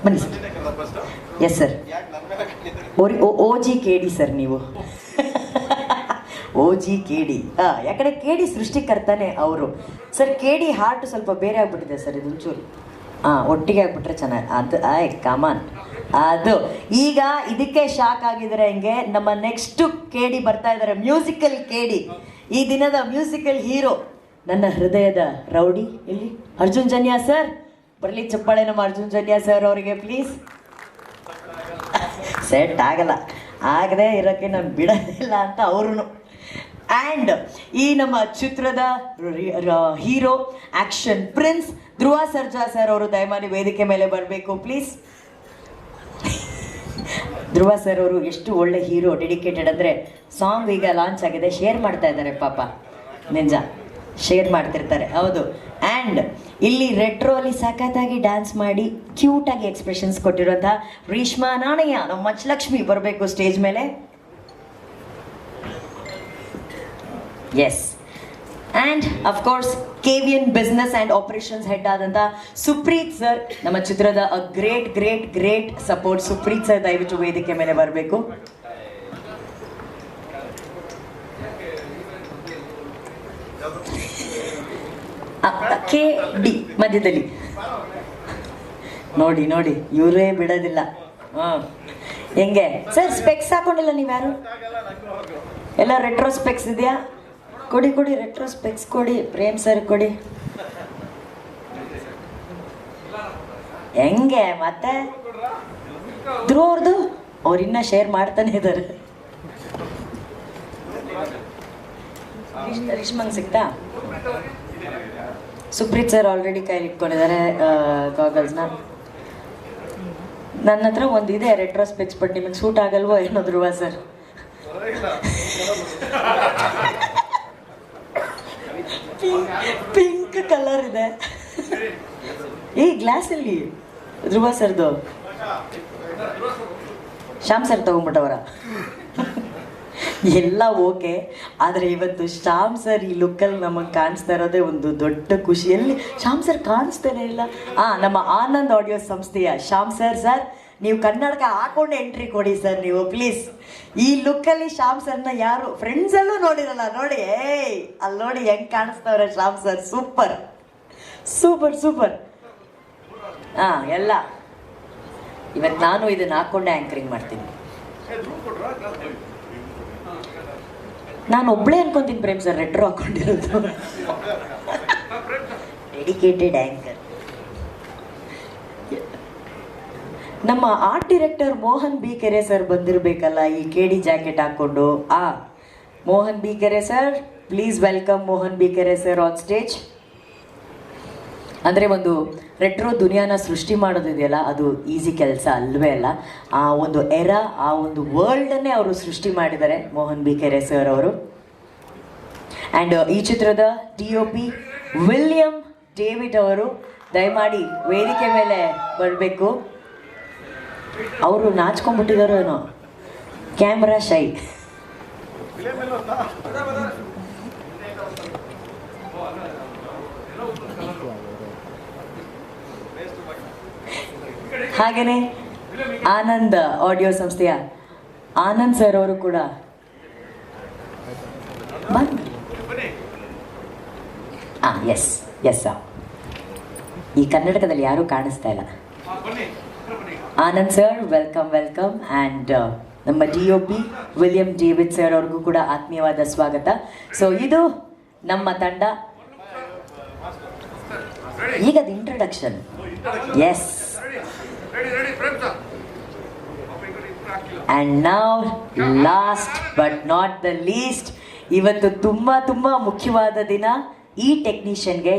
ಬನ್ನಿ sir. Yes sir. OG KD sir ನೀವು. OG KD. ಯಾಕಂದರೆ KD ಸೃಷ್ಟಿಕರ್ತಾನೆ ಅವರು ಸರ್. KD ಹಾರ್ಟ್ ಸ್ವಲ್ಪ ಬೇರೆ ಆಗ್ಬಿಟ್ಟಿದೆ ಸರ್, ಇದು ಒಂಚೂರು ಒಟ್ಟಿಗೆ ಆಗ್ಬಿಟ್ರೆ ಚೆನ್ನಾಗಿ. ಅದು ಕಮಾನ್ ಅದು ಈಗ ಇದಕ್ಕೆ ಶಾಕ್ ಆಗಿದ್ದಾರೆ. ಹೆಂಗೆ ನಮ್ಮ ನೆಕ್ಸ್ಟ್ KD ಬರ್ತಾ ಇದ್ದಾರೆ, ಮ್ಯೂಸಿಕಲ್ KD, ಈ ದಿನದ ಮ್ಯೂಸಿಕಲ್ ಹೀರೋ, ನನ್ನ ಹೃದಯದ ರೌಡಿ. ಇಲ್ಲಿ ಅರ್ಜುನ್ ಜನ್ಯ ಸರ್ ಬರಲಿ, ಚಪ್ಪಾಳೆ ನಮ್ಮ ಅರ್ಜುನ್ ಜನ್ಯ ಸರ್ ಅವರಿಗೆ ಪ್ಲೀಸ್. ಸೆಟ್ ಆಗದೆ ಇರೋಕ್ಕೆ ನಾನು ಬಿಡೋದಿಲ್ಲ ಅಂತ ಅವರು. ಆ್ಯಂಡ್ ಈ ನಮ್ಮ ಚಿತ್ರದ hero, action prince Dhruva Sarja sir ಅವರು ದಯಮಾಡಿ ವೇದಿಕೆ ಮೇಲೆ ಬರಬೇಕು ಪ್ಲೀಸ್. ಧ್ರುವ ಸರ್ ಅವರು ಎಷ್ಟು ಒಳ್ಳೆ ಹೀರೋ, ಡೆಡಿಕೇಟೆಡ್. ಅಂದರೆ ಸಾಂಗ್ ಈಗ ಲಾಂಚ್ ಆಗಿದೆ, ಶೇರ್ ಮಾಡ್ತಾ ಇದ್ದಾರೆ ಪಾಪ, ನಿಜ ಶೇರ್ ಮಾಡ್ತಿರ್ತಾರೆ. ಹೌದು. ಆ್ಯಂಡ್ ಇಲ್ಲಿ ರೆಟ್ರೋ ಅಲ್ಲಿ ಸಖತ್ತಾಗಿ ಡ್ಯಾನ್ಸ್ ಮಾಡಿ ಕ್ಯೂಟಾಗಿ ಎಕ್ಸ್ಪ್ರೆಷನ್ಸ್ ಕೊಟ್ಟಿರುವಂತಹ ರೇಷ್ಮಾ ನಾಣಯ್ಯ, ನಮ್ಮ ಮಂಚಲಕ್ಷ್ಮಿ ಬರಬೇಕು ಸ್ಟೇಜ್ ಮೇಲೆ. Yes. And of course KVN business and operations head ಆದಂಥ ಸುಪ್ರೀತ್ ಸರ್, ನಮ್ಮ ಚಿತ್ರದ great great great support. Supreet sir ದಯವಿಟ್ಟು ವೇದಿಕೆ ಮೇಲೆ ಬರಬೇಕು. KD ಮಧ್ಯದಲ್ಲಿ ನೋಡಿ ನೋಡಿ, ಇವರೇ ಬಿಡೋದಿಲ್ಲ. ಹೆಂಗೆ ಸರ್, ಸ್ಪೆಕ್ಸ್ ಹಾಕೊಂಡಿಲ್ಲ ನೀವ್ಯಾರು? ಎಲ್ಲ ರೆಟ್ರೋ ಸ್ಪೆಕ್ಸ್ ಇದೆಯಾ? ಕೊಡಿ ರೆಟ್ರೋ ಸ್ಪೆಕ್ಸ್ ಕೊಡಿ, ಪ್ರೇಮ್ ಸರ್ ಕೊಡಿ. ಹೆಂಗೆ ಮತ್ತೆ ಧ್ರುವ ಅವ್ರದ್ದು ಅವ್ರಿನ್ನ ಶೇರ್ ಮಾಡ್ತಾನೆ ಇದ್ದಾರೆ. ರಿಷ್ಮಂಗ್ ಸಿಗ್ತಾ? ಸುಪ್ರೀತ್ ಸರ್ ಆಲ್ರೆಡಿ ಕೈಲಿ ಇಟ್ಕೊಂಡಿದ್ದಾರೆ ಗಾಗಲ್ಸ್ನ. ನನ್ನ ಹತ್ರ ಒಂದಿದೆ ರೆಟ್ರೋ ಸ್ಪೆಕ್ಸ್, ಬಟ್ ನಿಮಗೆ ಸೂಟ್ ಆಗಲ್ವೋ ಏನೋ ಧ್ರುವ ಸರ್. ಪಿಂಕ್ ಕಲರ್ ಇದೆ ಈ ಗ್ಲಾಸಲ್ಲಿ. ಧ್ರುವ ಸರ್ದು ಶ್ಯಾಮ್ ಸರ್ ತಗೊಂಡ್ಬಿಟ್ಟವರ ಎಲ್ಲ ಓಕೆ. ಆದರೆ ಇವತ್ತು ಶ್ಯಾಮ್ ಸರ್ ಈ ಲುಕ್ಕಲ್ಲಿ ನಮಗೆ ಕಾಣಿಸ್ತಾ ಇರೋದೇ ಒಂದು ದೊಡ್ಡ ಖುಷಿಯಲ್ಲಿ. ಶ್ಯಾಮ್ ಸರ್ ಕಾಣಿಸ್ತಾನೆ ಇಲ್ಲ. ನಮ್ಮ ಆನಂದ್ ಆಡಿಯೋ ಸಂಸ್ಥೆಯ ಶ್ಯಾಮ್ ಸರ್ ನೀವು ಕನ್ನಡಕ ಹಾಕೊಂಡು ಎಂಟ್ರಿ ಕೊಡಿ ಸರ್ ನೀವು ಪ್ಲೀಸ್. ಈ ಲುಕ್ಕಲ್ಲಿ ಶ್ಯಾಮ್ ಸರ್ನ ಯಾರು ಫ್ರೆಂಡ್ಸಲ್ಲೂ ನೋಡಿರಲ್ಲ ನೋಡಿ. ಅಲ್ಲಿ ನೋಡಿ ಹೆಂಗೆ ಕಾಣಿಸ್ತವ್ರೆ Shyam sir. Super super super. ಎಲ್ಲ ಇವತ್ತು ನಾನು ಇದನ್ನು ಹಾಕ್ಕೊಂಡೆ ಆ್ಯಂಕರಿಂಗ್ ಮಾಡ್ತೀನಿ. ನಾನು ಒಬ್ಬಳೇ ಅನ್ಕೊಂತೀನಿ ಪ್ರೇಮ್ ಸರ್ ರೆಟ್ರೋ ಹಾಕೊಂಡಿರೋದು. Dedicated anchor. ನಮ್ಮ art director Mohan B Kere sir ಬಂದಿರಬೇಕಲ್ಲ ಈ KD ಜಾಕೆಟ್ ಹಾಕ್ಕೊಂಡು. Mohan B Kere sir please welcome Mohan B Kere sir on stage. ಅಂದರೆ ಒಂದು ರೆಟ್ರೋ ದುನಿಯಾನ ಸೃಷ್ಟಿ ಮಾಡೋದಿದೆಯಲ್ಲ, ಅದು ಈಸಿ ಕೆಲಸ ಅಲ್ವೇ ಅಲ್ಲ. ಆ ಒಂದು ಆ ಒಂದು ವರ್ಲ್ಡನ್ನೇ ಅವರು ಸೃಷ್ಟಿ ಮಾಡಿದ್ದಾರೆ ಮೋಹನ್ ಬಿ ಕೆರೆ ಸರ್ ಅವರು. ಆ್ಯಂಡ್ ಈ ಚಿತ್ರದ DOP ವಿಲಿಯಂ ಡೇವಿಡ್ ಅವರು ದಯಮಾಡಿ ವೇದಿಕೆ ಮೇಲೆ ಬರಬೇಕು. ಅವರು ನಾಚ್ಕೊಂಡ್ಬಿಟ್ಟಿದಾರೋ ಏನೋ, ಕ್ಯಾಮ್ರಾ ಶೈ. ಹಾಗೇನೆ ಆನಂದ್ ಆಡಿಯೋ ಸಂಸ್ಥೆಯ ಆನಂದ್ ಸರ್ ಅವರು ಕೂಡ ಎಸ್ ಈ ಕರ್ನಾಟಕದಲ್ಲಿ ಯಾರೂ ಕಾಣಿಸ್ತಾ ಇಲ್ಲ. Anand sir welcome welcome. And ನಮ್ಮ DOP ವಿಲಿಯಂ ಡೇವಿಡ್ ಸರ್ ಅವ್ರಿಗೂ ಕೂಡ ಆತ್ಮೀಯವಾದ ಸ್ವಾಗತ. ಸೊ ಇದು ನಮ್ಮ ತಂಡ. ಈಗದು introduction. Yes. And now last but not the least, ಇವತ್ತು ತುಂಬ ಮುಖ್ಯವಾದ ದಿನ ಈ ಟೆಕ್ನಿಷಿಯನ್ಗೆ.